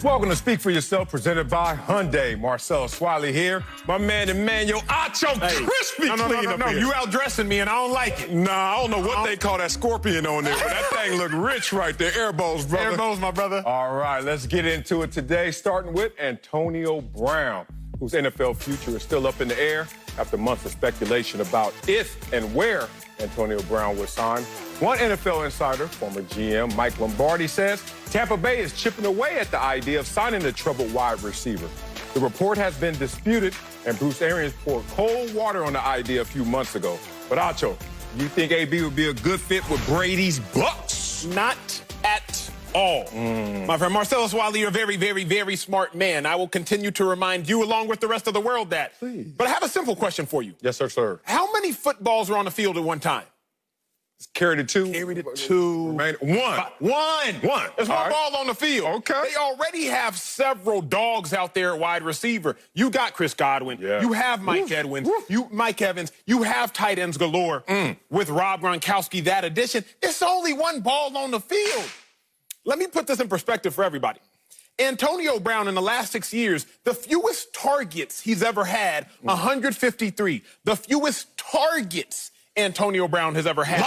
Welcome to Speak for Yourself, presented by Hyundai. Marcel Swiley here. My man Emmanuel Acho Crispy Clean up here. You outdressing me, and I don't like it. Nah, I don't know what they call that scorpion on there, but that thing look rich right there. Air bows, brother. Air bows, my brother. All right, let's get into it today, starting with Antonio Brown, whose NFL future is still up in the air after months of speculation about if and where Antonio Brown would sign. One NFL insider, former GM Mike Lombardi, says Tampa Bay is chipping away at the idea of signing the troubled wide receiver. The report has been disputed, and Bruce Arians poured cold water on the idea a few months ago. But Acho, you think AB would be a good fit with Brady's Bucs? Not at all. My friend Marcellus Wiley, you're a very, very, very smart man. I will continue to remind you, along with the rest of the world, that. Please. But I have a simple question for you. Yes, sir. How many footballs were on the field at one time? Carried it two. Carried it two. One. There's one ball on the field. Okay. They already have several dogs out there at wide receiver. You got Chris Godwin. Yeah. You have Mike Evans. You have tight ends galore. With Rob Gronkowski, that addition. It's only one ball on the field. Let me put this in perspective for everybody. Antonio Brown, in the last 6 years, the fewest targets he's ever had, 153. The fewest targets Antonio Brown has ever had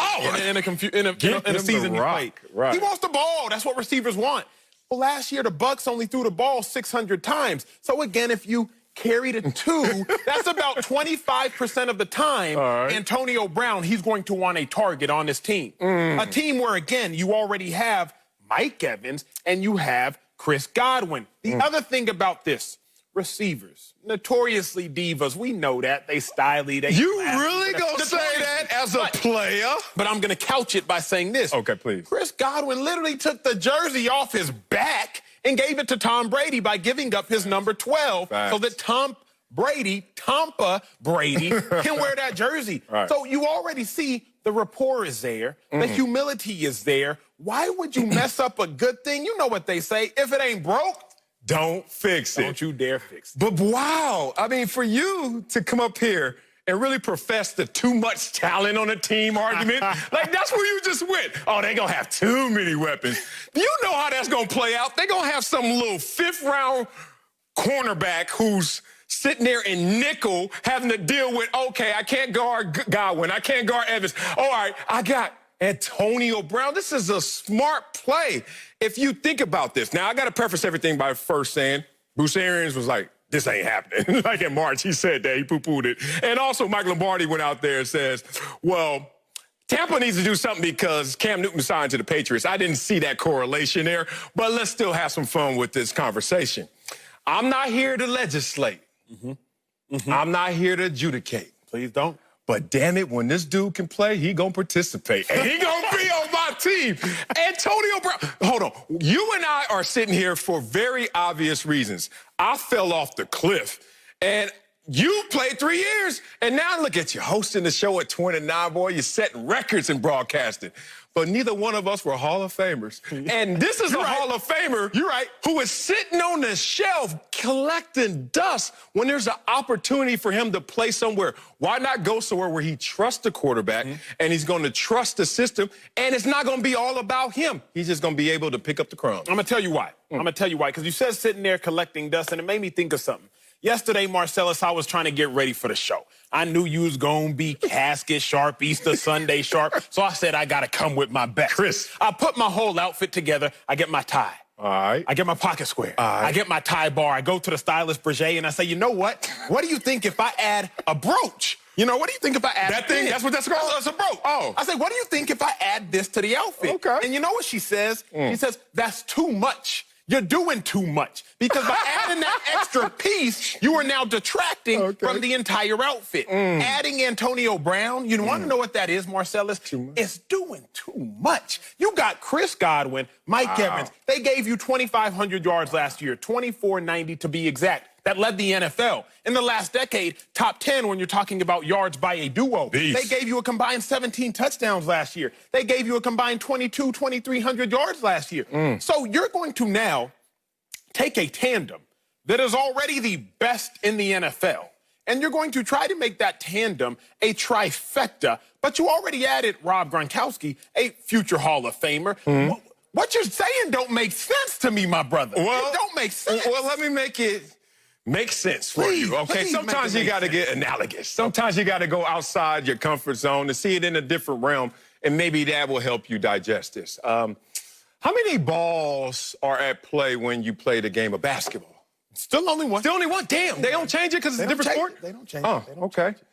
in a season he played. Right. He wants the ball. That's what receivers want. Well, last year, the Bucs only threw the ball 600 times. So, again, if you carried it two, that's about 25% of the time, Antonio Brown, he's going to want a target on his team. A team where, again, you already have Mike Evans and you have Chris Godwin. The other thing about this, receivers, notoriously divas. We know that. They styly. You really gonna say that as a player? But I'm gonna couch it by saying this. Okay, please. Chris Godwin literally took the jersey off his back and gave it to Tom Brady by giving up his number 12 so that Tampa Brady, can wear that jersey. Right. So you already see the rapport is there. The humility is there. Why would you mess up a good thing? You know what they say. If it ain't broke, don't fix it. Don't you dare fix it. But wow, I mean, for you to come up here and really profess the too much talent on a team argument, like that's where you just went. Oh, they gonna have too many weapons. Do you know how that's gonna play out? They gonna have some little fifth-round cornerback who's sitting there in nickel having to deal with, okay, I can't guard Godwin, I can't guard Evans. All right, I got Antonio Brown. This is a smart play if you think about this. Now, I got to preface everything by first saying Bruce Arians was like, this ain't happening. Like in March, he said that. He poo-pooed it. And also, Mike Lombardi went out there and says, well, Tampa needs to do something because Cam Newton signed to the Patriots. I didn't see that correlation there, but let's still have some fun with this conversation. I'm not here to legislate. I'm not here to adjudicate. Please don't. But damn it, when this dude can play, he gonna participate. And he gonna be on my team. Antonio Brown. Hold on. You and I are sitting here for very obvious reasons. I fell off the cliff. And you played 3 years. And now look at you hosting the show at 29, boy. You're setting records in broadcasting. But neither one of us were Hall of Famers. And this is a Hall of Famer who is sitting on the shelf collecting dust when there's an opportunity for him to play somewhere. Why not go somewhere where he trusts the quarterback and he's going to trust the system, and it's not going to be all about him. He's just going to be able to pick up the crumbs. I'm going to tell you why. Because you said sitting there collecting dust, and it made me think of something. Yesterday, Marcellus, I was trying to get ready for the show. I knew you was going to be casket sharp, Easter Sunday sharp. So I said, I got to come with my best. Chris. I put my whole outfit together. I get my tie. All right. I get my pocket square. All right. I get my tie bar. I go to the stylist, Brady, and I say, you know what? What do you think if I add a brooch? You know, what do you think if I add that thing? That's what that's called? It's a brooch. Oh. I say, what do you think if I add this to the outfit? Okay. And you know what she says? She says, that's too much. You're doing too much. Because by adding that extra piece, you are now detracting from the entire outfit. Adding Antonio Brown, you want to know what that is, Marcellus? It's doing too much. You got Chris Godwin, Mike Evans. They gave you 2,500 yards last year, 2,490 to be exact. That led the NFL. In the last decade, top 10 when you're talking about yards by a duo. They gave you a combined 17 touchdowns last year. They gave you a combined 2,300 yards last year. So you're going to now take a tandem that is already the best in the NFL, and you're going to try to make that tandem a trifecta, but you already added Rob Gronkowski, a future Hall of Famer. What you're saying don't make sense to me, my brother. Well, it don't make make sense. Well, let me make it make sense for Please, you, okay? please Sometimes make it you got to make get analogous. Sometimes you got to go outside your comfort zone to see it in a different realm, and maybe that will help you digest this. How many balls are at play when you play the game of basketball? Still only one. Still only one? Damn, they don't change it because it's a different sport? They don't change it. Oh, They don't okay. change it.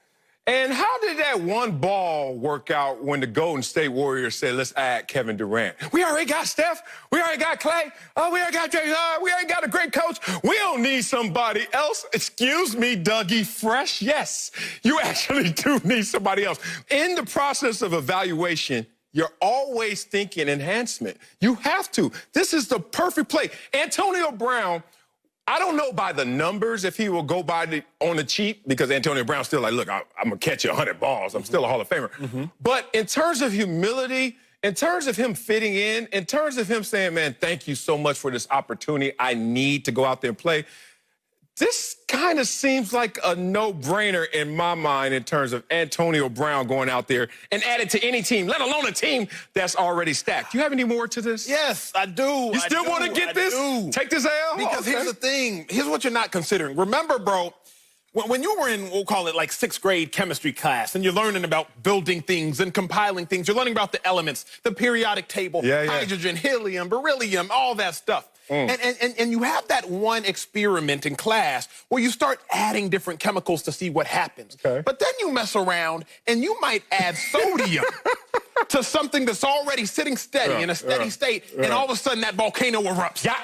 And how did that one ball work out when the Golden State Warriors said, let's add Kevin Durant? We already got Steph. We already got Clay. We already got Jay. We already got a great coach. We don't need somebody else. Excuse me, Dougie Fresh. Yes, you actually do need somebody else. In the process of evaluation, you're always thinking enhancement. You have to. This is the perfect play. Antonio Brown, I don't know by the numbers if he will go by on the cheap, because Antonio Brown's still like, look, I'm going to catch you 100 balls. I'm still a Hall of Famer. But in terms of humility, in terms of him fitting in terms of him saying, man, thank you so much for this opportunity. I need to go out there and play. This kind of seems like a no-brainer in my mind in terms of Antonio Brown going out there and add it to any team, let alone a team that's already stacked. Do you have any more to this? Yes, I do. You still want to get this? Take this L? Because here's the thing. Here's what you're not considering. Remember, bro, when you were in, we'll call it like 6th grade chemistry class, and you're learning about building things and compiling things, you're learning about the elements, the periodic table, hydrogen, helium, beryllium, all that stuff. And you have that one experiment in class where you start adding different chemicals to see what happens. Okay. But then you mess around and you might add sodium to something that's already sitting steady in a steady state, and all of a sudden that volcano erupts. Yeah.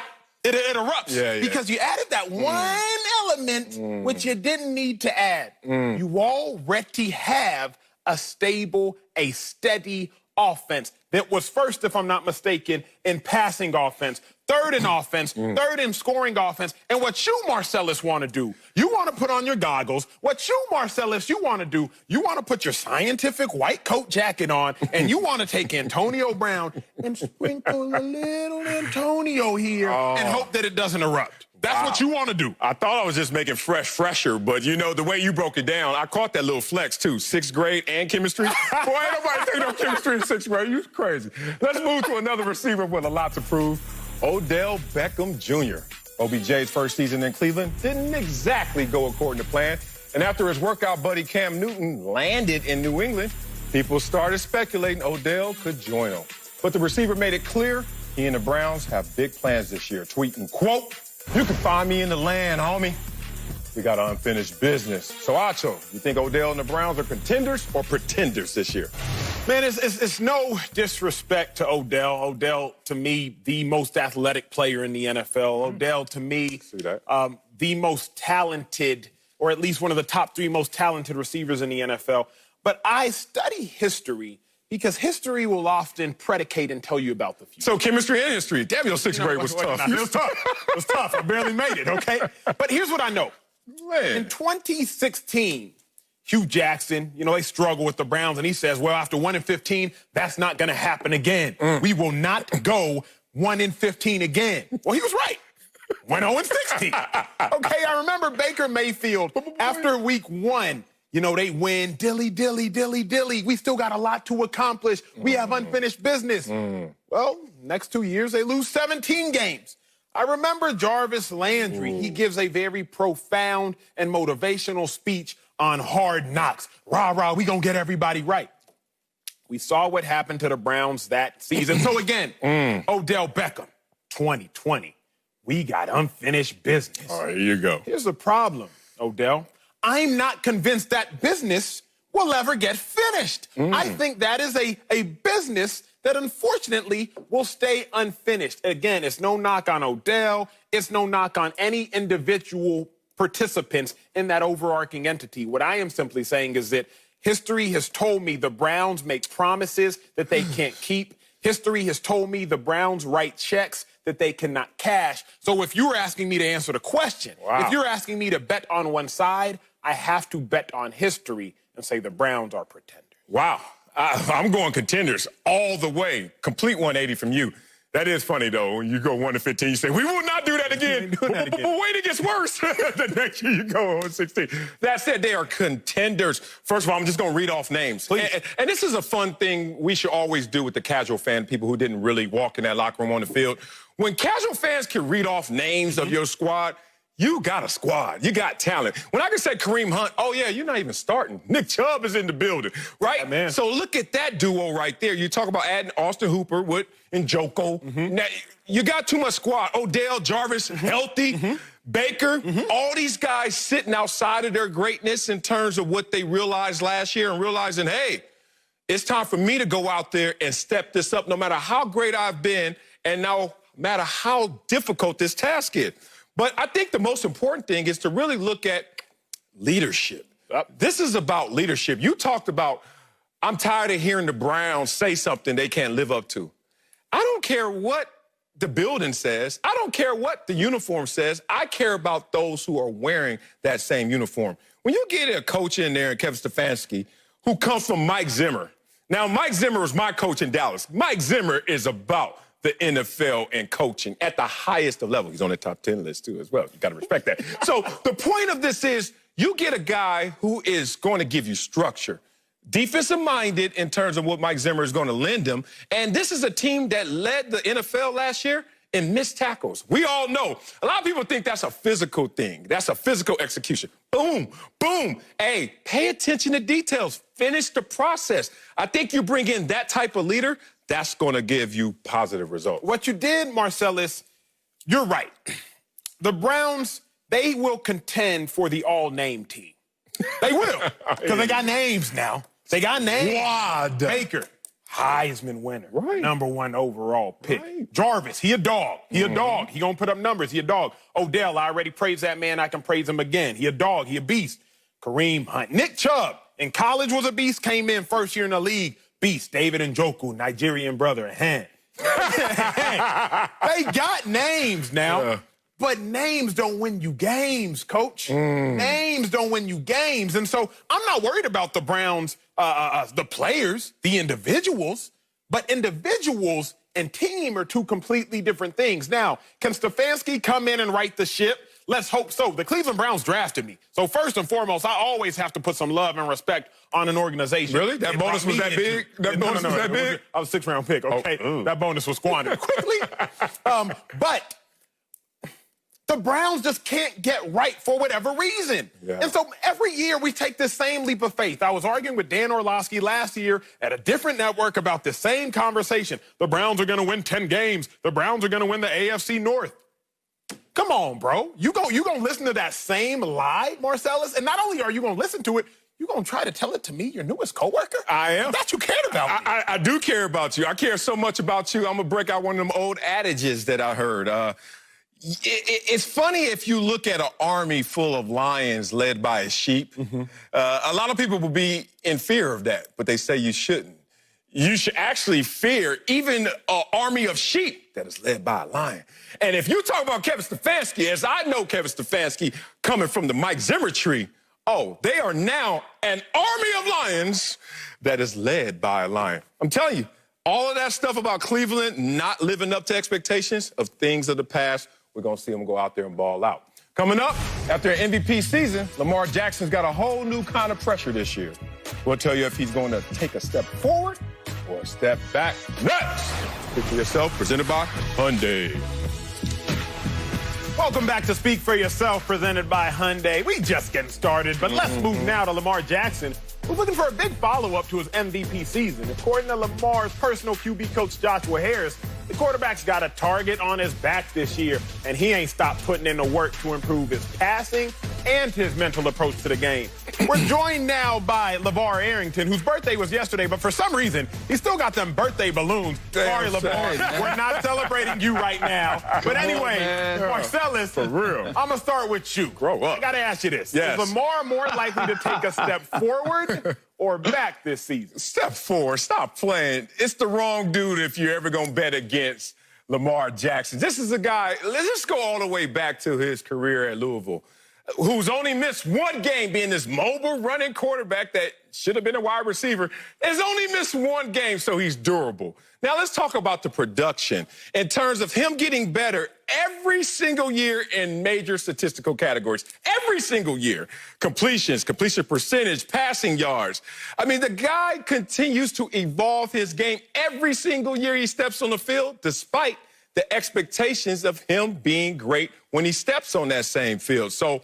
It erupts because you added that one element which you didn't need to add. You already have a stable, a steady offense that was first, if I'm not mistaken, in passing offense, third in offense, third in scoring offense. And what you, Marcellus, want to do, you want to put on your goggles. What you, Marcellus, you want to do, you want to put your scientific white coat jacket on, and you want to take Antonio Brown and sprinkle a little Antonio here and hope that it doesn't erupt. That's what you want to do. I thought I was just making fresher, but you know, the way you broke it down, I caught that little flex too. 6th grade and chemistry. Boy, ain't nobody take no chemistry in 6th grade. You crazy. Let's move to another receiver with a lot to prove. Odell Beckham Jr. OBJ's first season in Cleveland didn't exactly go according to plan. And after his workout buddy Cam Newton landed in New England, people started speculating Odell could join him. But the receiver made it clear he and the Browns have big plans this year, tweeting, quote, "You can find me in the land, homie. We got unfinished business." So, Acho, you think Odell and the Browns are contenders or pretenders this year? Man, it's no disrespect to Odell. Odell, to me, the most athletic player in the NFL. Odell, to me, the most talented, or at least one of the top 3 most talented receivers in the NFL. But I study history because history will often predicate and tell you about the future. So chemistry and history. Damn, your 6th grade was tough. It was tough. It was tough. I barely made it, okay? But here's what I know. Man. In 2016, Hugh Jackson, they struggle with the Browns, and he says, well, after 1-15, that's not going to happen again. We will not go 1-15 again. Well, he was right. 1-16. Okay, I remember Baker Mayfield after week 1. They win, dilly. We still got a lot to accomplish. We have unfinished business. Well, next 2 years, they lose 17 games. I remember Jarvis Landry. He gives a very profound and motivational speech on Hard Knocks. Rah, we gonna get everybody right. We saw what happened to the Browns that season. So again, Odell Beckham, 2020. We got unfinished business. All right, here you go. Here's the problem, Odell. I'm not convinced that business will ever get finished. I think that is a business that unfortunately will stay unfinished. Again, it's no knock on Odell. It's no knock on any individual participants in that overarching entity. What I am simply saying is that history has told me the Browns make promises that they can't keep. History has told me the Browns write checks that they cannot cash. So if you're asking me to answer the question, if you're asking me to bet on one side, I have to bet on history and say the Browns are pretenders. Wow. I'm going contenders all the way. Complete 180 from you. That is funny, though. When you go 1-15, you say, we will not do that again. ain't doing that again. But wait, it gets worse. The next year you go 0-16. That said, they are contenders. First of all, I'm just going to read off names. And this is a fun thing we should always do with the casual fan, people who didn't really walk in that locker room on the field. When casual fans can read off names of your squad, you got a squad. You got talent. When I can say Kareem Hunt, oh, yeah, you're not even starting. Nick Chubb is in the building, right? Yeah, man. So look at that duo right there. You talk about adding Austin Hooper with Njoku. Now, you got too much squad. Odell, Jarvis, healthy. Baker, all these guys sitting outside of their greatness in terms of what they realized last year and realizing, hey, it's time for me to go out there and step this up no matter how great I've been and no matter how difficult this task is. But I think the most important thing is to really look at leadership. This is about leadership. You talked about, I'm tired of hearing the Browns say something they can't live up to. I don't care what the building says. I don't care what the uniform says. I care about those who are wearing that same uniform. When you get a coach in there, Kevin Stefanski, who comes from Mike Zimmer. Now, Mike Zimmer was my coach in Dallas. Mike Zimmer is about the NFL and coaching at the highest of level. He's on the top 10 list, too, as well. You got to respect that. So the point of this is you get a guy who is going to give you structure, defensive-minded in terms of what Mike Zimmer is going to lend him. And this is a team that led the NFL last year in missed tackles. We all know. A lot of people think that's a physical thing. That's a physical execution. Boom, boom. Hey, pay attention to details. Finish the process. I think you bring in that type of leader, that's going to give you positive results. What you did, Marcellus, you're right. The Browns, they will contend for the all-name team. They will, because they got names now. They got names. Squad. Baker, Heisman winner, right. #1 overall pick. Right. Jarvis, he a dog. He a dog. He gonna put up numbers. He a dog. Odell, I already praised that man. I can praise him again. He a dog. He a beast. Kareem Hunt. Nick Chubb, in college was a beast, came in first year in the league. Beast. David Njoku, Nigerian brother. They got names now. Yeah. But names don't win you games, Coach. Names don't win you games. And so I'm not worried about the Browns, the players, the individuals. But individuals and team are two completely different things. Now, can Stefanski come in and right the ship? Let's hope so. The Cleveland Browns drafted me. So first and foremost, I always have to put some love and respect on an organization. Really? That bonus was that big? That bonus was that big? I was a 6th-round pick, okay? Oh, that bonus was squandered quickly. But the Browns just can't get right for whatever reason. Yeah. And so every year we take this same leap of faith. I was arguing with Dan Orlovsky last year at a different network about this same conversation. The Browns are going to win 10 games. The Browns are going to win the AFC North. Come on, bro. You gonna listen to that same lie, Marcellus? And not only are you gonna listen to it, you gonna try to tell it to me, your newest coworker? I am. That you cared about me. I do care about you. I care so much about you. I'm gonna break out one of them old adages that I heard. It's funny if you look at an army full of lions led by a sheep. A lot of people will be in fear of that, but they say you shouldn't. You should actually fear even an army of sheep that is led by a lion. And if you talk about Kevin Stefanski, as I know Kevin Stefanski coming from the Mike Zimmer tree, oh, they are now an army of lions that is led by a lion. I'm telling you, all of that stuff about Cleveland not living up to expectations of things of the past, we're going to see them go out there and ball out. Coming up, after an MVP season, Lamar Jackson's got a whole new kind of pressure this year. We'll tell you if he's going to take a step forward or a step back. Next, Speak for Yourself, presented by Hyundai. Welcome back to Speak for Yourself, presented by Hyundai. We just getting started, but let's move now to Lamar Jackson, who's looking for a big follow-up to his MVP season. According to Lamar's personal QB coach, Joshua Harris, the quarterback's got a target on his back this year, and he ain't stopped putting in the work to improve his passing and his mental approach to the game. We're joined now by LeVar Arrington, whose birthday was yesterday, but for some reason, he still got them birthday balloons. Sorry, LeVar, we're not celebrating you right now. But anyway, Marcellus, For real. I'm going to start with you. Grow up. I got to ask you this. Yes. Is Lamar more likely to take a step forward or back this season? Step forward. Stop playing. It's the wrong dude if you're ever going to bet against Lamar Jackson. This is a guy, let's just go all the way back to his career at Louisville. who's only missed one game, being this mobile running quarterback that should have been a wide receiver, has only missed one game, so he's durable. Now, let's talk about the production in terms of him getting better every single year in major statistical categories. Every single year. Completions, completion percentage, passing yards. I mean, the guy continues to evolve his game every single year he steps on the field, despite the expectations of him being great when he steps on that same field. So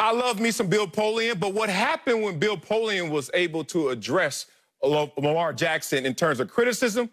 I love me some Bill Polian, but what happened when Bill Polian was able to address Lamar Jackson in terms of criticism,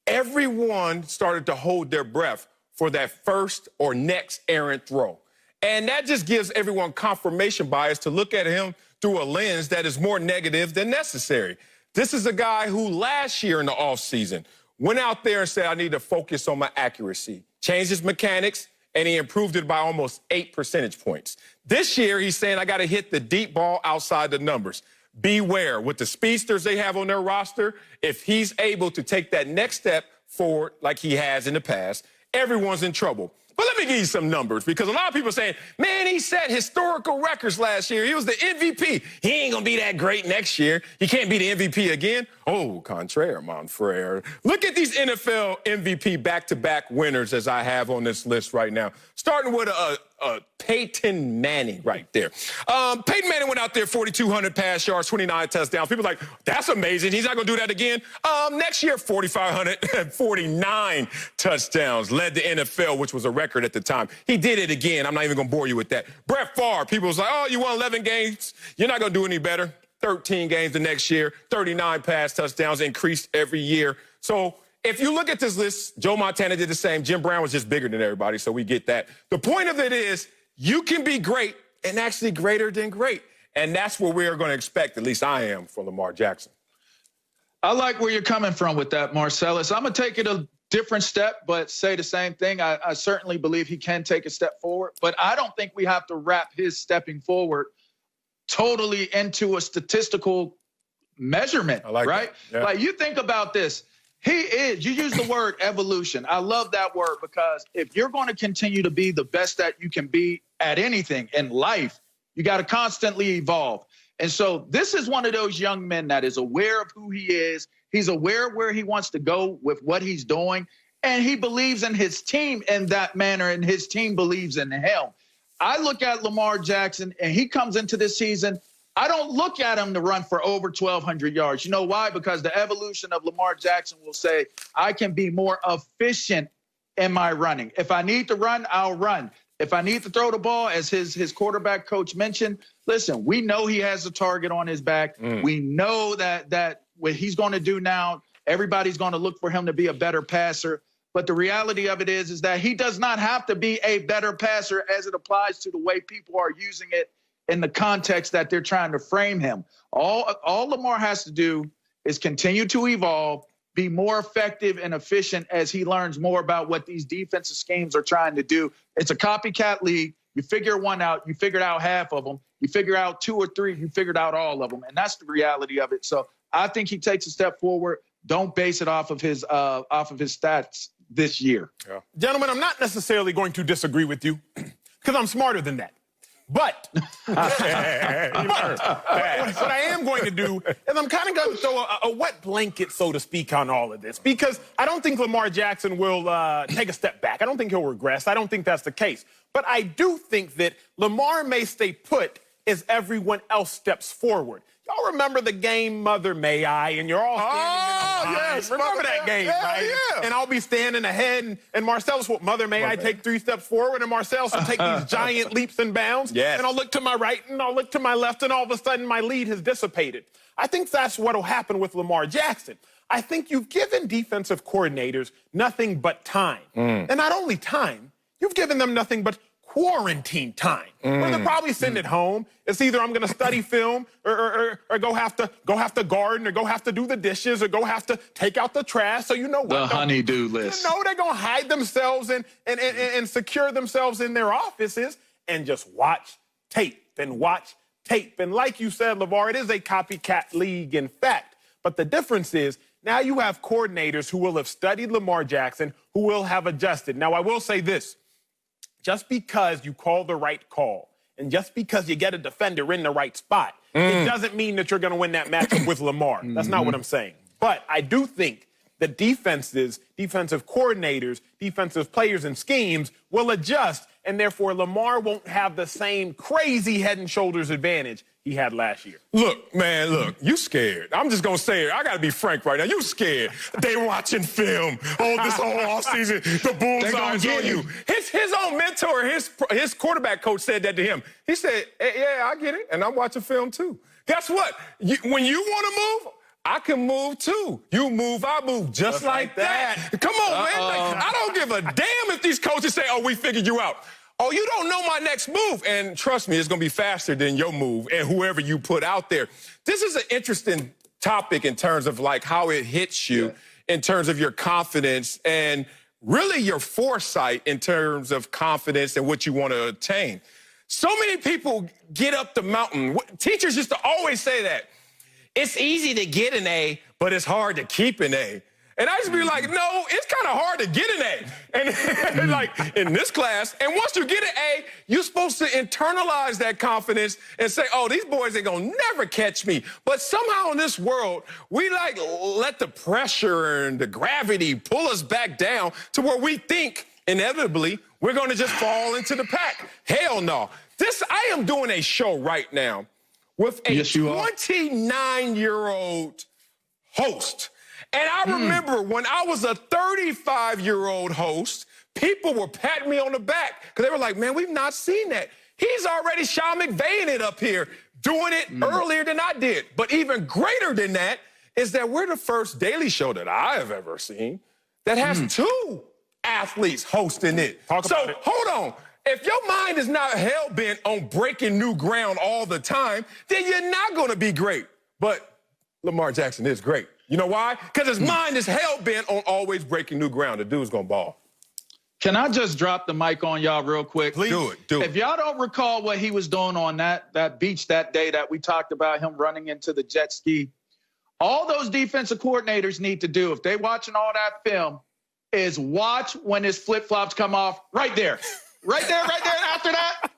everyone started to hold their breath for that first or next errant throw. And that just gives everyone confirmation bias to look at him through a lens that is more negative than necessary. This is a guy who last year in the offseason went out there and said, I need to focus on my accuracy, changed his mechanics, and he improved it by almost 8 percentage points. This year, he's saying, I got to hit the deep ball outside the numbers. Beware, with the speedsters they have on their roster, if he's able to take that next step forward like he has in the past, everyone's in trouble. But let me give you some numbers, because a lot of people are saying, man, he set historical records last year. He was the MVP. He ain't going to be that great next year. He can't be the MVP again. Oh, contraire, mon frere. Look at these NFL MVP back-to-back winners as I have on this list right now, starting with Peyton Manning right there. Peyton Manning went out there, 4,200 pass yards, 29 touchdowns. People are like, that's amazing. He's not going to do that again. Next year, 4,549 touchdowns, led the NFL, which was a record at the time. He did it again. I'm not even going to bore you with that. Brett Favre, people was like, oh, you won 11 games. You're not going to do any better. 13 games the next year, 39 pass touchdowns, increased every year. So if you look at this list, Joe Montana did the same. Jim Brown was just bigger than everybody, so we get that. The point of it is you can be great and actually greater than great. And that's what we're going to expect, at least I am, from Lamar Jackson. I like where you're coming from with that, Marcellus. I'm going to take it a different step, but say the same thing. I certainly believe he can take a step forward, but I don't think we have to wrap his stepping forward totally into a statistical measurement, right? Yeah. Like, you think about this. You use the word evolution. I love that word, because if you're going to continue to be the best that you can be at anything in life, you got to constantly evolve. And so this is one of those young men that is aware of who he is. He's aware of where he wants to go with what he's doing. And he believes in his team in that manner, and his team believes in him. I look at Lamar Jackson, and he comes into this season, I don't look at him to run for over 1,200 yards. You know why? Because the evolution of Lamar Jackson will say, I can be more efficient in my running. If I need to run, I'll run. If I need to throw the ball, as his quarterback coach mentioned, listen, we know he has a target on his back. We know that what he's going to do now, everybody's going to look for him to be a better passer. But the reality of it is that he does not have to be a better passer as it applies to the way people are using it in the context that they're trying to frame him. All Lamar has to do is continue to evolve, be more effective and efficient as he learns more about what these defensive schemes are trying to do. It's a copycat league. You figure one out, you figured out half of them. You figure out 2 or 3, you figured out all of them. And that's the reality of it. So I think he takes a step forward. Don't base it off of his stats this year. Yeah. Gentlemen, I'm not necessarily going to disagree with you, because I'm smarter than that. But what I am going to do is I'm kind of going to throw a wet blanket, so to speak, on all of this, because I don't think Lamar Jackson will take a step back. I don't think he'll regress. I don't think that's the case. But I do think that Lamar may stay put as everyone else steps forward. Y'all remember the game Mother May I, and you're all standing in the line. Yes, remember that game, right? Yeah. And I'll be standing ahead, and Marcellus will, Mother May I take 3 steps forward, and Marcellus will take these giant leaps and bounds. Yes. And I'll look to my right, and I'll look to my left, and all of a sudden my lead has dissipated. I think that's what will happen with Lamar Jackson. I think you've given defensive coordinators nothing but time. And not only time, you've given them nothing but quarantine time, where they're probably sitting at home. It's either I'm going to study film or go have to garden, or go have to do the dishes, or go have to take out the trash. So you know what? The honey-do list. You know they're going to hide themselves and secure themselves in their offices and just watch tape and watch tape. And like you said, LeVar, it is a copycat league, in fact. But the difference is now you have coordinators who will have studied Lamar Jackson, who will have adjusted. Now, I will say this. Just because you call the right call And just because you get a defender in the right spot, it doesn't mean that you're going to win that matchup with Lamar. That's not what I'm saying. But I do think that defenses, defensive coordinators, defensive players and schemes will adjust, and therefore Lamar won't have the same crazy head and shoulders advantage he had last year. Look, man, look, you scared. I'm just going to say it. I got to be frank right now. You scared. They watching film this whole offseason. The bullseye's on you. His own mentor, his quarterback coach said that to him. He said, hey, yeah, I get it, and I'm watching film too. Guess what? When you want to move, I can move too. You move, I move, just like that. Come on, man. Like, I don't give a damn if these coaches say, oh, we figured you out. Oh, you don't know my next move. And trust me, it's going to be faster than your move and whoever you put out there. This is an interesting topic in terms of like how it hits you in terms of your confidence and really your foresight in terms of confidence and what you want to attain. So many people get up the mountain. Teachers used to always say that. It's easy to get an A, but it's hard to keep an A. And I used to be like, no, it's kind of hard to get an A. And like in this class, and once you get an A, you're supposed to internalize that confidence and say, oh, these boys ain't gonna never catch me. But somehow in this world, we like let the pressure and the gravity pull us back down to where we think inevitably we're gonna just fall into the pack. Hell no. I am doing a show right now with a 29-year-old host. And I remember when I was a 35-year-old host, people were patting me on the back because they were like, man, we've not seen that. He's already Sean McVaying it up here, doing it earlier than I did. But even greater than that is that we're the first Daily Show that I have ever seen that has two athletes hosting it. So hold on. If your mind is not hell-bent on breaking new ground all the time, then you're not going to be great. But Lamar Jackson is great. You know why? Because his mind is hell-bent on always breaking new ground. The dude's going to ball. Can I just drop the mic on y'all real quick? Please. Do it. If y'all don't recall what he was doing on that beach that day that we talked about, him running into the jet ski, all those defensive coordinators need to do, if they're watching all that film, is watch when his flip-flops come off right there. Right there. And after that,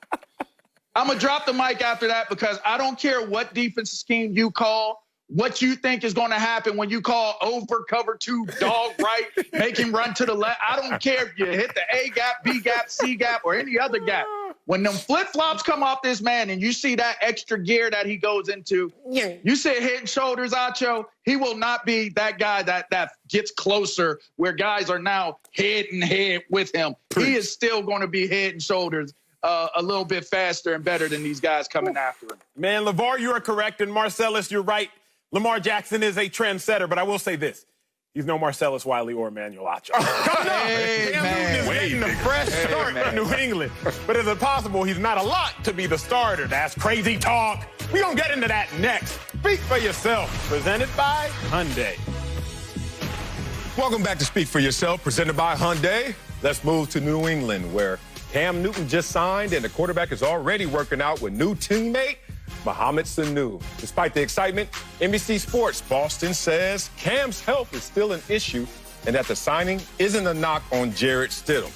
I'm going to drop the mic after that because I don't care what defensive scheme you call, what you think is going to happen when you call over cover 2, dog right, make him run to the left. I don't care if you hit the A gap, B gap, C gap, or any other gap. When them flip-flops come off this man and you see that extra gear that he goes into, you say head and shoulders, Acho, he will not be that guy that gets closer where guys are now head and head with him. He is still going to be head and shoulders a little bit faster and better than these guys coming after him. Man, LeVar, you are correct, and Marcellus, you're right. Lamar Jackson is a trendsetter, but I will say this. He's no Marcellus Wiley or Emmanuel Acho. Coming up, Cam Newton is getting a fresh start in New England. But is it possible he's not a lot to be the starter? That's crazy talk. We're going to get into that next. Speak for yourself. Presented by Hyundai. Welcome back to Speak for Yourself, presented by Hyundai. Let's move to New England, where Cam Newton just signed and the quarterback is already working out with new teammate Mohamed Sanu. Despite the excitement, NBC Sports Boston says Cam's health is still an issue and that the signing isn't a knock on Jarrett Stidham.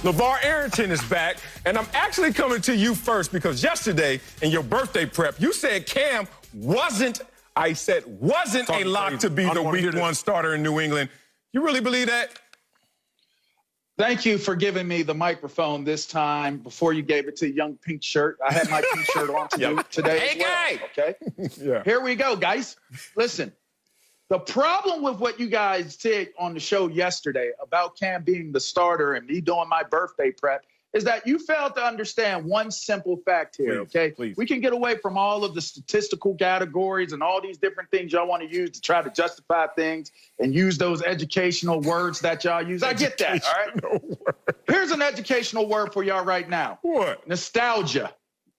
LeVar Arrington is back, and I'm actually coming to you first because yesterday in your birthday prep, you said Cam wasn't a lock to be the week 1 starter in New England. You really believe that? Thank you for giving me the microphone this time before you gave it to Young Pink Shirt. I had my pink shirt on today as well, okay? Here we go, guys. Listen, the problem with what you guys said on the show yesterday about Cam being the starter and me doing my birthday prep is that you failed to understand one simple fact here, okay? Please. We can get away from all of the statistical categories and all these different things y'all want to use to try to justify things and use those educational words that y'all use. I get that, all right? Here's an educational word for y'all right now. What? Nostalgia,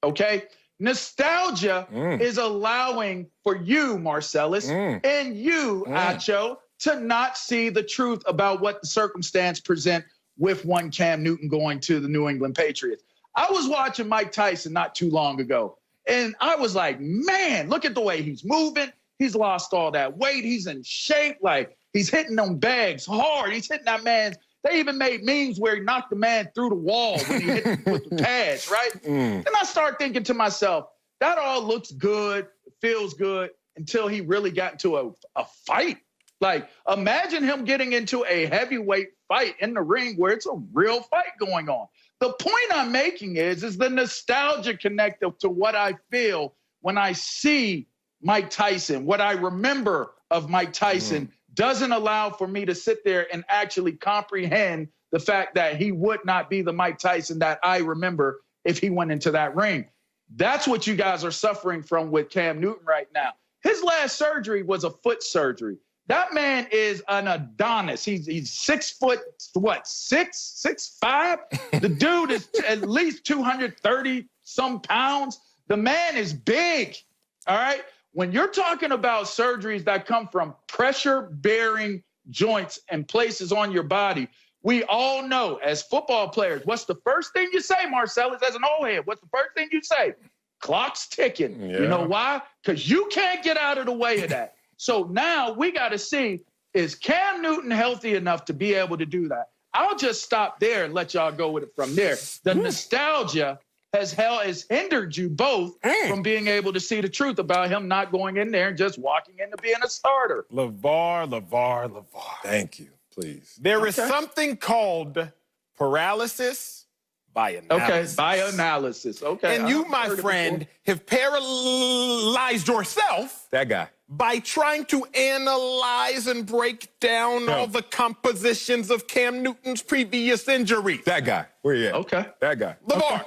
okay? Nostalgia is allowing for you, Marcellus, and you, Acho, to not see the truth about what the circumstance present with one Cam Newton going to the New England Patriots. I was watching Mike Tyson not too long ago, and I was like, man, look at the way he's moving. He's lost all that weight. He's in shape. Like, he's hitting them bags hard. He's hitting that man's They even made memes where he knocked the man through the wall when he hit him with the pads, right? Then I start thinking to myself, that all looks good, feels good, until he really got into a fight. Like, imagine him getting into a heavyweight fight in the ring where it's a real fight going on. The point I'm making is the nostalgia connected to what I feel when I see Mike Tyson. What I remember of Mike Tyson doesn't allow for me to sit there and actually comprehend the fact that he would not be the Mike Tyson that I remember if he went into that ring. That's what you guys are suffering from with Cam Newton right now. His last surgery was a foot surgery. That man is an Adonis. He's 6 foot, what, 6'5"? The dude is at least 230 some pounds. The man is big, all right? When you're talking about surgeries that come from pressure-bearing joints and places on your body, we all know as football players, what's the first thing you say, Marcellus, as an old head? What's the first thing you say? Clock's ticking. Yeah. You know why? Because you can't get out of the way of that. So now we got to see, is Cam Newton healthy enough to be able to do that? I'll just stop there and let y'all go with it from there. The nostalgia has hindered you both from being able to see the truth about him not going in there and just walking into being a starter. LeVar. Thank you, please. There is something called paralysis by analysis. Okay, by analysis. Okay. And you, my friend, have paralyzed yourself. That guy. By trying to analyze and break down all the compositions of Cam Newton's previous injuries. That guy. Where you at? Okay. That guy. LeVar. Okay.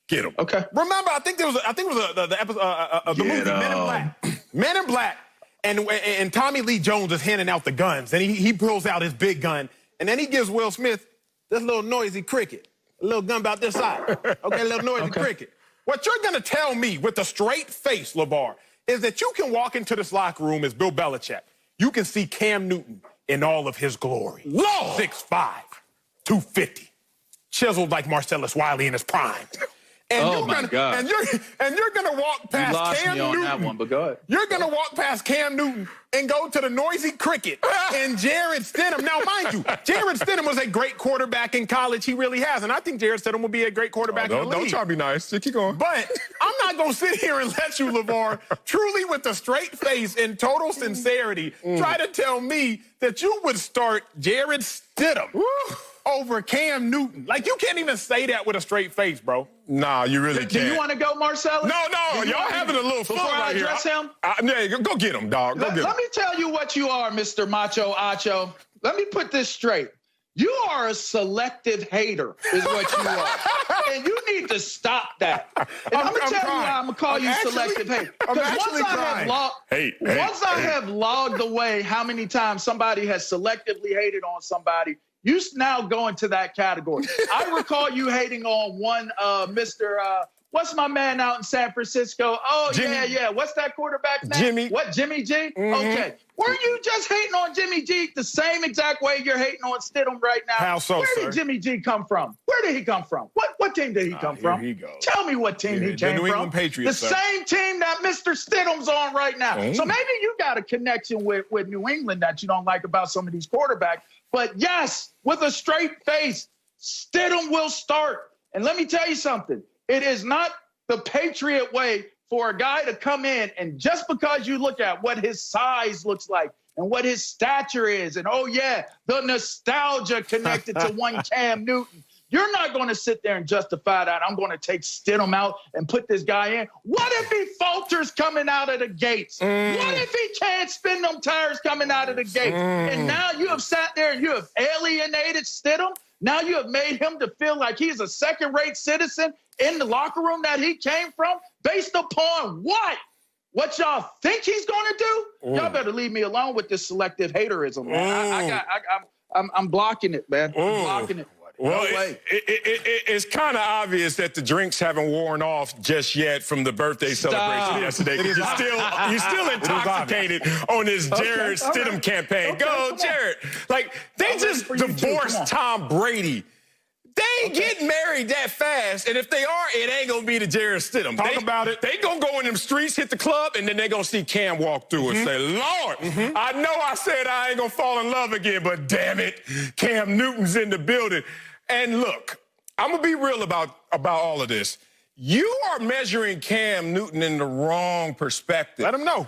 Get him. Okay. Remember, I think it was the episode of the movie Men in Black. Men in Black. And Tommy Lee Jones is handing out the guns, and he pulls out his big gun, and then he gives Will Smith this little noisy cricket. A little gun about this side. Okay, a little noisy cricket. What you're going to tell me with a straight face, LeVar, is that you can walk into this locker room as Bill Belichick. You can see Cam Newton in all of his glory. 6'5", 250, chiseled like Marcellus Wiley in his prime. And you're gonna walk past Cam Newton. That one, but go ahead. You're gonna walk past Cam Newton and go to the noisy cricket and Jarrett Stidham. Now, mind you, Jarrett Stidham was a great quarterback in college. He really has, and I think Jarrett Stidham will be a great quarterback in the league. Don't try to be nice. Just keep going. But I'm not gonna sit here and let you, LeVar, truly with a straight face and total sincerity, try to tell me that you would start Jarrett Stidham over Cam Newton. Like, you can't even say that with a straight face, bro. Nah, you really can't. Do you want to go, Marcellus? No. Y'all having a little fun right here. Before I address him? Yeah, go get him, dog. Let me tell you what you are, Mr. Macho Acho. Let me put this straight. You are a selective hater, is what you are. And you need to stop that. And I'm going to tell you why I'm going to call you selective hater. Because once I have logged away how many times somebody has selectively hated on somebody, you now go into that category. I recall you hating on one Mr. What's my man out in San Francisco? Oh, Jimmy. Yeah. What's that quarterback name? Jimmy. What, Jimmy G? Okay. Weren't you just hating on Jimmy G the same exact way you're hating on Stidham right now? How so, Where did Jimmy G come from? Where did he come from? What team did he come from? Here he goes. Tell me what team he came from. The New England Patriots. The same team that Mr. Stidham's on right now. So maybe you got a connection with New England that you don't like about some of these quarterbacks. But yes, with a straight face, Stidham will start. And let me tell you something. It is not the Patriot way for a guy to come in and just because you look at what his size looks like and what his stature is, and the nostalgia connected to one Cam Newton, you're not going to sit there and justify that. I'm going to take Stidham out and put this guy in. What if he falters coming out of the gates? What if he can't spin them tires coming out of the gates? And now you have sat there and you have alienated Stidham. Now you have made him to feel like he's a second-rate citizen in the locker room that he came from based upon what? What y'all think he's going to do? Y'all better leave me alone with this selective haterism, man. I'm blocking it, man. I'm blocking it. Well, it's kind of obvious that the drinks haven't worn off just yet from the birthday celebration yesterday. You're still intoxicated on this Jarrett Stidham campaign. Go, Jarrett. Like, they just divorced Tom Brady. They ain't getting married that fast, and if they are, it ain't gonna be the Jared Stidham. Talk about it. They gonna go in them streets, hit the club, and then they gonna see Cam walk through and say, Lord, I know I said I ain't gonna fall in love again, but damn it, Cam Newton's in the building. And look, I'm gonna be real about all of this. You are measuring Cam Newton in the wrong perspective. Let him know.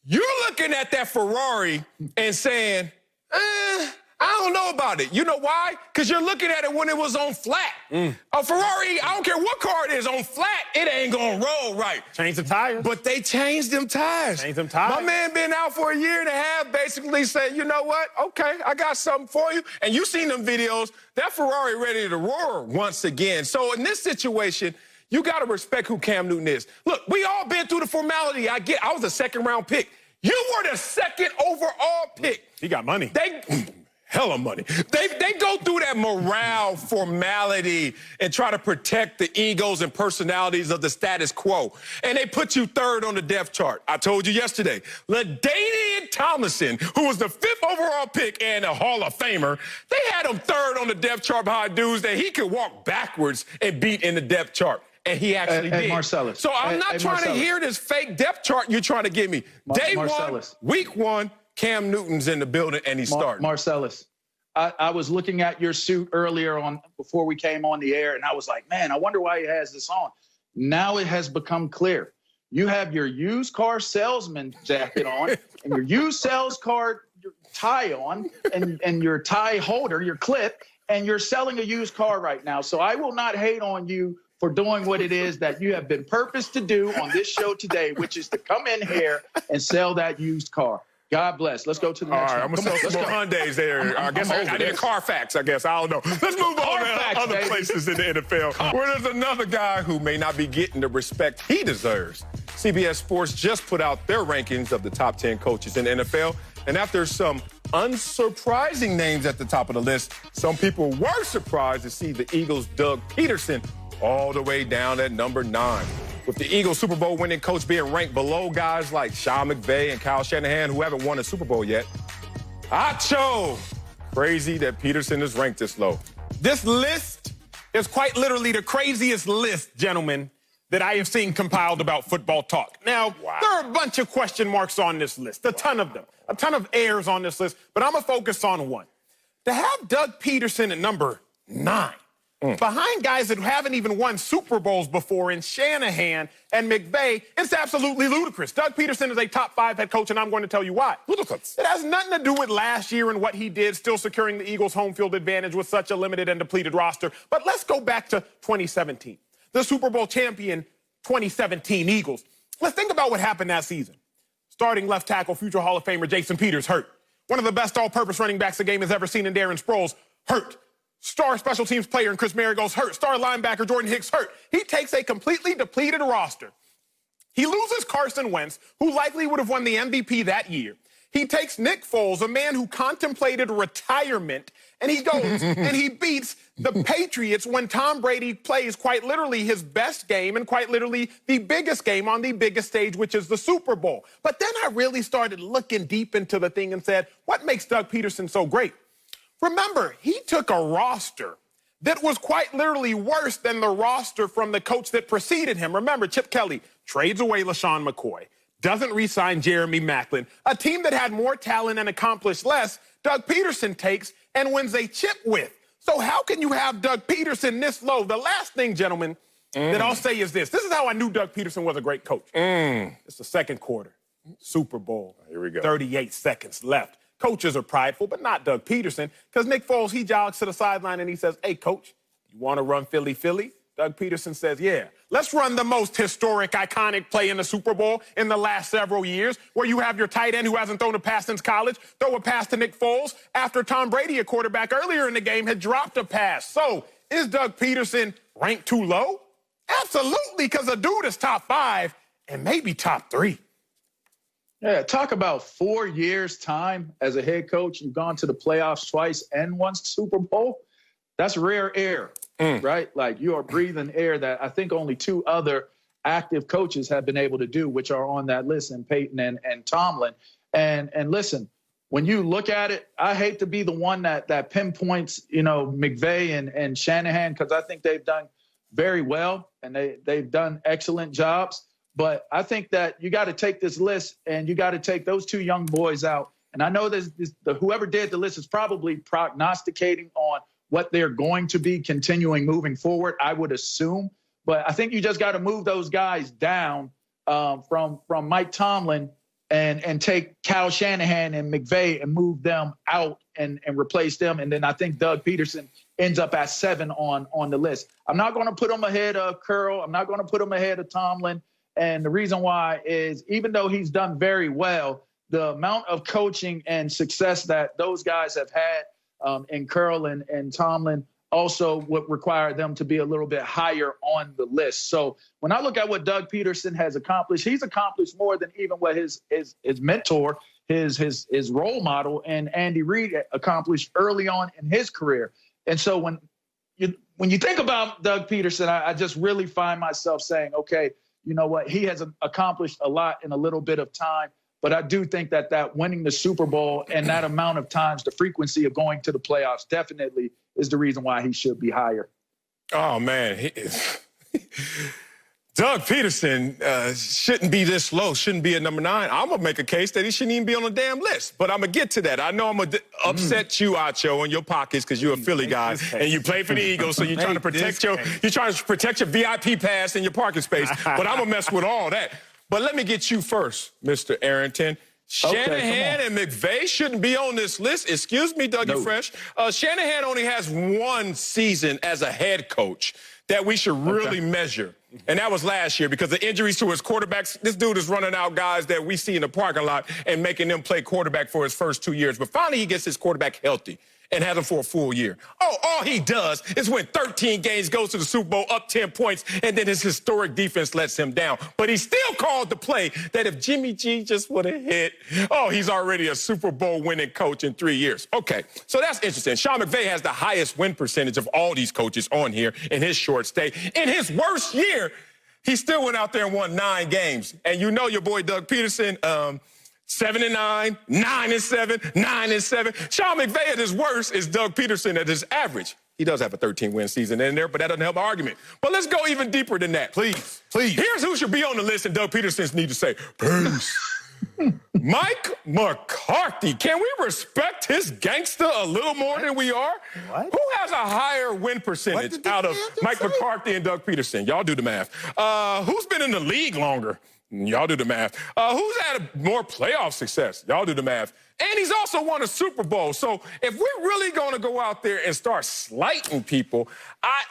You're looking at that Ferrari and saying, I don't know about it. You know why? Because you're looking at it when it was on flat. A Ferrari, I don't care what car it is, on flat, it ain't gonna roll right. Change the tires. But they changed them tires. Change them tires. My man been out for a year and a half, basically saying, you know what? Okay, I got something for you. And you seen them videos. That Ferrari ready to roar once again. So in this situation, you got to respect who Cam Newton is. Look, we all been through the formality. I was a second-round pick. You were the second overall pick. He got money. Hella money. They go through that morale formality and try to protect the egos and personalities of the status quo. And they put you third on the depth chart. I told you yesterday, LaDainian Tomlinson, who was the 5th overall pick and a Hall of Famer, they had him third on the depth chart behind dudes that he could walk backwards and beat in the depth chart. And he actually did. Marcellus. So I'm not trying to hear this fake depth chart you're trying to give me. Day Marcellus. 1, week 1, Cam Newton's in the building and he's starting. Marcellus, I was looking at your suit earlier before we came on the air, and I was like, man, I wonder why he has this on. Now it has become clear. You have your used car salesman jacket on and your used sales car tie on and your tie holder, your clip, and you're selling a used car right now. So I will not hate on you for doing what it is that you have been purposed to do on this show today, which is to come in here and sell that used car. God bless. Let's go to the next one. I'm going to sell some more Hyundais there. I guess I need a Carfax, I guess. I don't know. Let's move on to other places in the NFL where there's another guy who may not be getting the respect he deserves. CBS Sports just put out their rankings of the top 10 coaches in the NFL. And after some unsurprising names at the top of the list, some people were surprised to see the Eagles' Doug Pederson all the way down at number 9. With the Eagles Super Bowl winning coach being ranked below guys like Sean McVay and Kyle Shanahan, who haven't won a Super Bowl yet. Acho! Crazy that Pederson is ranked this low. This list is quite literally the craziest list, gentlemen, that I have seen compiled about football talk. Now, there are a bunch of question marks on this list, a ton of them, a ton of errors on this list, but I'm going to focus on one. To have Doug Pederson at number 9, behind guys that haven't even won Super Bowls before in Shanahan and McVay, it's absolutely ludicrous. Doug Pederson is a top 5 head coach, and I'm going to tell you why. Ludicrous. It has nothing to do with last year and what he did, still securing the Eagles' home field advantage with such a limited and depleted roster. But let's go back to 2017, the Super Bowl champion 2017 Eagles. Let's think about what happened that season. Starting left tackle, future Hall of Famer Jason Peters, hurt. One of the best all-purpose running backs the game has ever seen in Darren Sproles, hurt. Star special teams player in Chris Marigold's hurt. Star linebacker Jordan Hicks hurt. He takes a completely depleted roster. He loses Carson Wentz, who likely would have won the MVP that year. He takes Nick Foles, a man who contemplated retirement, and he goes and he beats the Patriots when Tom Brady plays quite literally his best game and quite literally the biggest game on the biggest stage, which is the Super Bowl. But then I really started looking deep into the thing and said, what makes Doug Pederson so great? Remember, he took a roster that was quite literally worse than the roster from the coach that preceded him. Remember, Chip Kelly trades away LaShawn McCoy, doesn't re-sign Jeremy Maclin. A team that had more talent and accomplished less, Doug Pederson takes and wins a chip with. So how can you have Doug Pederson this low? The last thing, gentlemen, that I'll say is this. This is how I knew Doug Pederson was a great coach. It's the second quarter, Super Bowl. Here we go. 38 seconds left. Coaches are prideful, but not Doug Pederson, because Nick Foles, he jogs to the sideline and he says, hey, coach, you want to run Philly, Philly? Doug Pederson says, yeah. Let's run the most historic, iconic play in the Super Bowl in the last several years, where you have your tight end who hasn't thrown a pass since college, throw a pass to Nick Foles after Tom Brady, a quarterback earlier in the game, had dropped a pass. So is Doug Pederson ranked too low? Absolutely, because the dude is top 5 and maybe top 3. Yeah, talk about 4 years' time as a head coach. You've gone to the playoffs twice and won Super Bowl. That's rare air, right? Like, you are breathing air that I think only 2 other active coaches have been able to do, which are on that list, and Peyton and Tomlin. And listen, when you look at it, I hate to be the one that pinpoints, McVay and Shanahan, because I think they've done very well and they've done excellent jobs. But I think that you got to take this list and you got to take those two young boys out. And I know whoever did the list is probably prognosticating on what they're going to be continuing moving forward, I would assume. But I think you just got to move those guys down from Mike Tomlin and take Kyle Shanahan and McVay and move them out and replace them. And then I think Doug Pederson ends up at 7 on the list. I'm not going to put him ahead of Curl. I'm not going to put him ahead of Tomlin. And the reason why is even though he's done very well, the amount of coaching and success that those guys have had in Curl and Tomlin also would require them to be a little bit higher on the list. So when I look at what Doug Pederson has accomplished, he's accomplished more than even what his mentor, his role model, and Andy Reid accomplished early on in his career. And so when you think about Doug Pederson, I just really find myself saying, okay, you know what? He has accomplished a lot in a little bit of time. But I do think that winning the Super Bowl and that amount of times, the frequency of going to the playoffs definitely is the reason why he should be higher. Oh, man. Doug Pederson shouldn't be this low, shouldn't be at number 9. I'm going to make a case that he shouldn't even be on the damn list. But I'm going to get to that. I know I'm going to upset you, Acho, in your pockets because you're a Philly guy and you play for the Eagles, so you're trying to protect your VIP pass and your parking space. But I'm going to mess with all that. But let me get you first, Mr. Arrington. Shanahan and McVay shouldn't be on this list. Excuse me, Dougie Fresh. Shanahan only has 1 season as a head coach that we should really measure. And that was last year because of injuries to his quarterbacks. This dude is running out guys that we see in the parking lot and making them play quarterback for his first 2 years. But finally he gets his quarterback healthy and has him for a full year. All he does is win 13 games, goes to the Super Bowl, up 10 points, and then his historic defense lets him down. But he still called the play that if Jimmy G just would have hit, he's already a Super Bowl winning coach in 3 years. Okay, so that's interesting. Sean McVay has the highest win percentage of all these coaches on here in his short stay. In his worst year, he still went out there and won 9 games. And you know your boy Doug Pederson, 7-9, 9-7, 9-7. Sean McVay at his worst is Doug Pederson at his average. He does have a 13-win season in there, but that doesn't help my argument. But let's go even deeper than that. Please. Here's who should be on the list, and Doug Pederson needs to say, peace. Mike McCarthy. Can we respect his gangster a little more than we are? What? Who has a higher win percentage out of Mike McCarthy and Doug Pederson? Y'all do the math. Who's been in the league longer? Y'all do the math. Who's had more playoff success? Y'all do the math. And he's also won a Super Bowl. So if we're really going to go out there and start slighting people,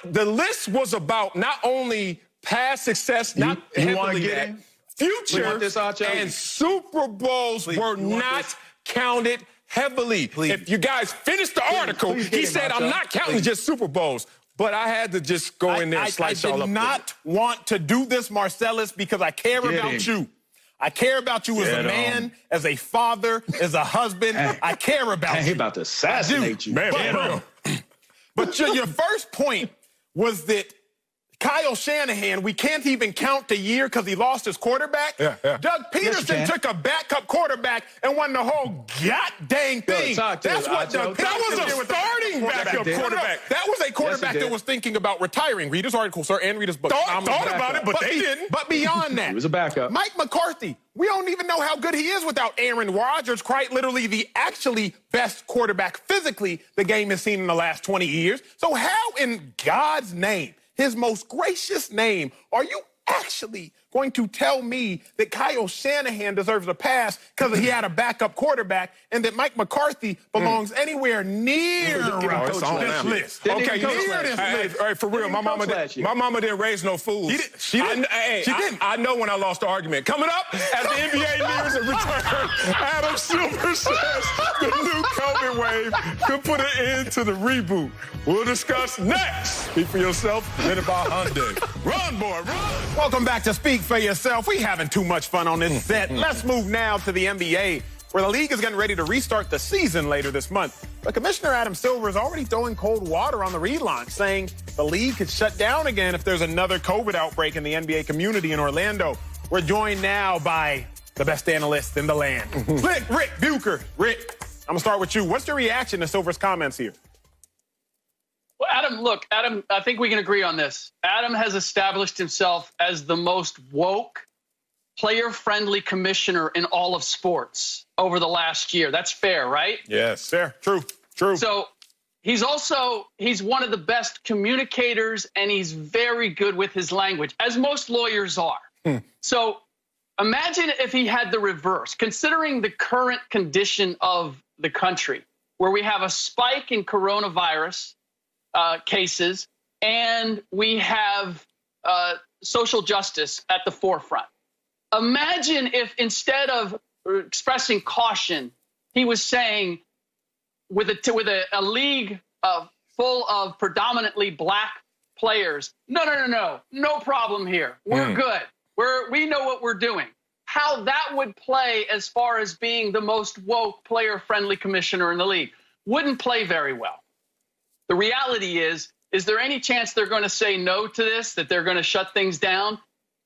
the list was about not only past success, not heavily that, future and Super Bowls were not counted heavily. If you guys finish the article, he said, I'm not counting just Super Bowls. But I had to just go in there and slice y'all up. I did not want to do this, Marcellus, because I care about you. I care about you as a man, as a father, as a husband. I care about you. He's about to assassinate you. But your first point was that Kyle Shanahan, we can't even count the year because he lost his quarterback. Doug Pederson took a backup quarterback and won the whole goddamn thing. That's what Doug Pederson did. That was a starting backup quarterback. That was a quarterback that was thinking about retiring. Read his article, sir, and read his book. Thought about it, but they didn't. But beyond that, he was a backup. Mike McCarthy, we don't even know how good he is without Aaron Rodgers, quite literally the actually best quarterback physically the game has seen in the last 20 years. So how in God's name, his most gracious name, are you actually going to tell me that Kyle Shanahan deserves a pass because he had a backup quarterback and that Mike McCarthy belongs anywhere near this list? Okay, near this list. All right, for real, my mama didn't raise no fools. She didn't. I know when I lost the argument. Coming up, as the NBA nears a return, Adam Silver says the new COVID wave could put an end to the reboot. We'll discuss next. Speak for yourself, presented by Hyundai. Run, boy, run. Welcome back to Speak for Yourself. We having too much fun on this set. Let's move now to the NBA, where the league is getting ready to restart the season later this month. But Commissioner Adam Silver is already throwing cold water on the relaunch, saying the league could shut down again if there's another COVID outbreak in the NBA community in Orlando. We're joined now by the best analyst in the land, Rick Bucher. Rick, I'm going to start with you. What's your reaction to Silver's comments here? Well, Adam, I think we can agree on this. Adam has established himself as the most woke, player-friendly commissioner in all of sports over the last year. That's fair, right? Yes. Fair. True. So he's one of the best communicators, and he's very good with his language, as most lawyers are. So imagine if he had the reverse, considering the current condition of the country, where we have a spike in coronavirus cases, and we have social justice at the forefront. Imagine if instead of expressing caution, he was saying, with a league full of predominantly black players, no problem here. We're good. We know what we're doing. How that would play as far as being the most woke, player-friendly commissioner in the league wouldn't play very well. The reality is there any chance they're going to say no to this, that they're going to shut things down?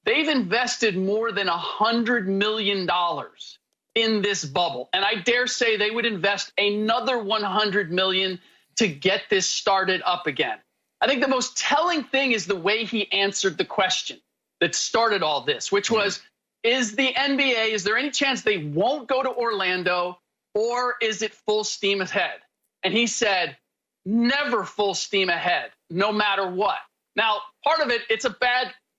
They've invested more than $100 million in this bubble. And I dare say they would invest another $100 million to get this started up again. I think the most telling thing is the way he answered the question that started all this, which was, is there any chance they won't go to Orlando, or is it full steam ahead? And he said, never full steam ahead, no matter what. Now, part of it, it's a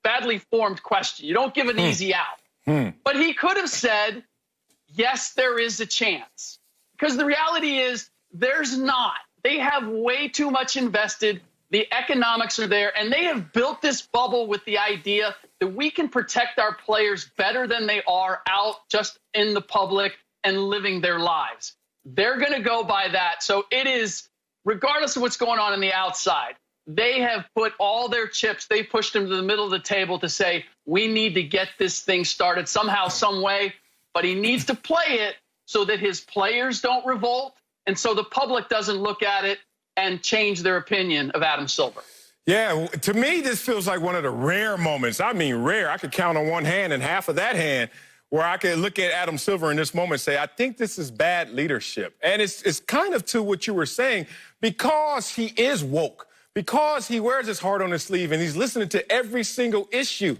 badly formed question. You don't give an easy out. But he could have said, yes, there is a chance. Because the reality is there's not. They have way too much invested. The economics are there, and they have built this bubble with the idea that we can protect our players better than they are out just in the public and living their lives. They're going to go by that. So it is, regardless of what's going on the outside, they have put all their chips, they pushed them to the middle of the table to say, we need to get this thing started somehow, some way. But he needs to play it so that his players don't revolt, and so the public doesn't look at it and change their opinion of Adam Silver. Yeah, to me, this feels like one of the rare moments. I mean, rare. I could count on one hand and half of that hand where I could look at Adam Silver in this moment and say, I think this is bad leadership. And it's kind of to what you were saying, because he is woke, because he wears his heart on his sleeve and he's listening to every single issue.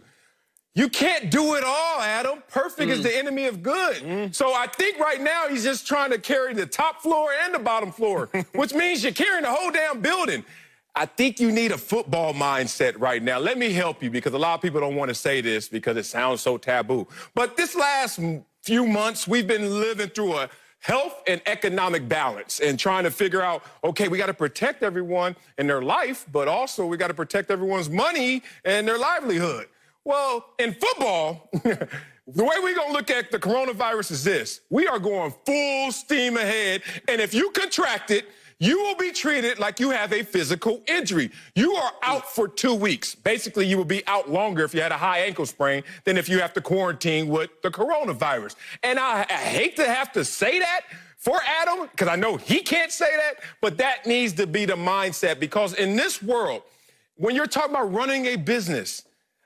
You can't do it all, Adam. Perfect is the enemy of good. So I think right now he's just trying to carry the top floor and the bottom floor, which means you're carrying the whole damn building. I think you need a football mindset right now. Let me help you, because a lot of people don't want to say this because it sounds so taboo. But this last few months, we've been living through a health and economic balance and trying to figure out, okay, we got to protect everyone in their life, but also we got to protect everyone's money and their livelihood. Well, in football, the way we're going to look at the coronavirus is this. We are going full steam ahead, and if you contract it, you will be treated like you have a physical injury. You are out for 2 weeks. Basically, you will be out longer if you had a high ankle sprain than if you have to quarantine with the coronavirus. And I hate to have to say that for Adam, because I know he can't say that, but that needs to be the mindset, because in this world, when you're talking about running a business,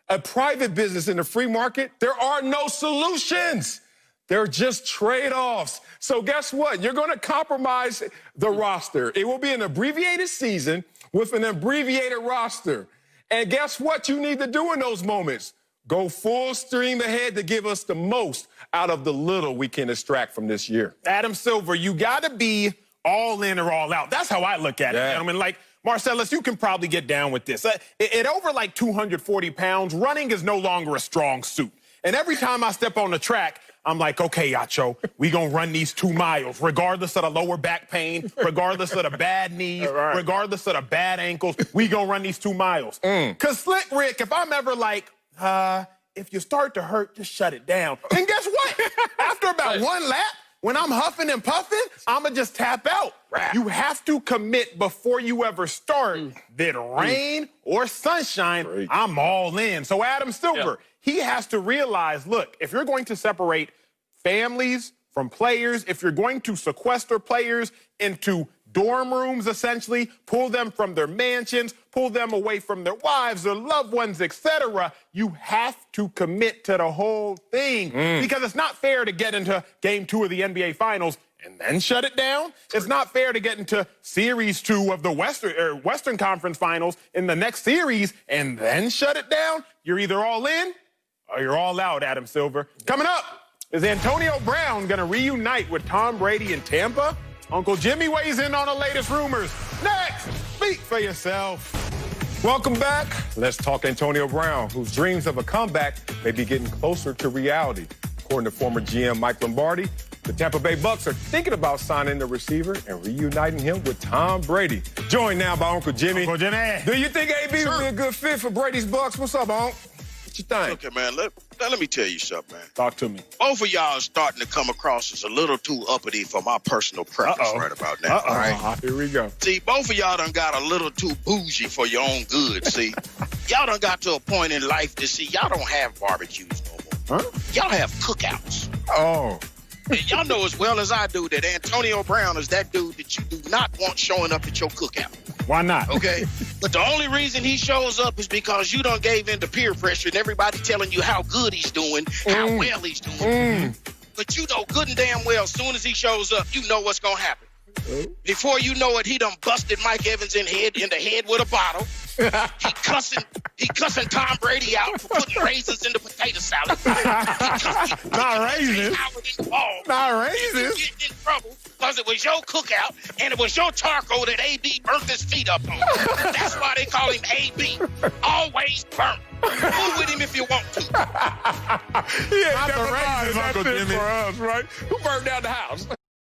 a private business in the free market, there are no solutions. They're just trade-offs. So guess what? You're going to compromise the roster. It will be an abbreviated season with an abbreviated roster. And guess what you need to do in those moments? Go full stream ahead to give us the most out of the little we can extract from this year. Adam Silver, you got to be all in or all out. That's how I look at it, gentlemen. Like, Marcellus, you can probably get down with this. At over like 240 pounds, running is no longer a strong suit. And every time I step on the track, I'm like, okay, Acho, we gonna run these 2 miles, regardless of the lower back pain, regardless of the bad knees, regardless of the bad ankles, we gonna run these 2 miles. Because Slick Rick, if I'm ever like, if you start to hurt, just shut it down. And guess what? After about 1 lap, when I'm huffing and puffing, I'ma just tap out. You have to commit before you ever start that rain or sunshine, I'm all in. So Adam Silver, he has to realize, look, if you're going to separate families from players, if you're going to sequester players into dorm rooms, essentially, pull them from their mansions, pull them away from their wives, their loved ones, etc., you have to commit to the whole thing, because it's not fair to get into Game 2 of the NBA Finals and then shut it down? It's not fair to get into Series 2 of the Western Conference Finals in the next series and then shut it down. You're either all in or you're all out, Adam Silver. Coming up, is Antonio Brown going to reunite with Tom Brady in Tampa? Uncle Jimmy weighs in on the latest rumors. Next, speak for yourself. Welcome back. Let's talk Antonio Brown, whose dreams of a comeback may be getting closer to reality. According to former GM Mike Lombardi, the Tampa Bay Bucs are thinking about signing the receiver and reuniting him with Tom Brady. Joined now by Uncle Jimmy. Uncle Jimmy. Do you think AB would be a good fit for Brady's Bucs? What's up, Unc? What you think? Okay, man, let me tell you something, man. Talk to me. Both of y'all are starting to come across as a little too uppity for my personal preference right about now. All right? Here we go. See, both of y'all done got a little too bougie for your own good, see? Y'all done got to a point in life to see y'all don't have barbecues no more. Huh? Y'all have cookouts. Oh. And y'all know as well as I do that Antonio Brown is that dude that you do not want showing up at your cookout. Why not? Okay? But the only reason he shows up is because you done gave in to peer pressure and everybody telling you how good he's doing, how well he's doing. But you know good and damn well, as soon as he shows up, you know what's going to happen. Before you know it, he done busted Mike Evans in the head with a bottle. He cussing Tom Brady out for putting raisins in the potato salad. Not raisins. Not raisins. Getting in trouble because it was your cookout and it was your charcoal that AB burnt his feet up on. That's why they call him AB. Always burnt. Fool with him if you want to. Yeah, Not the raisins, Uncle Jimmy. For us, right? Who burned down the house?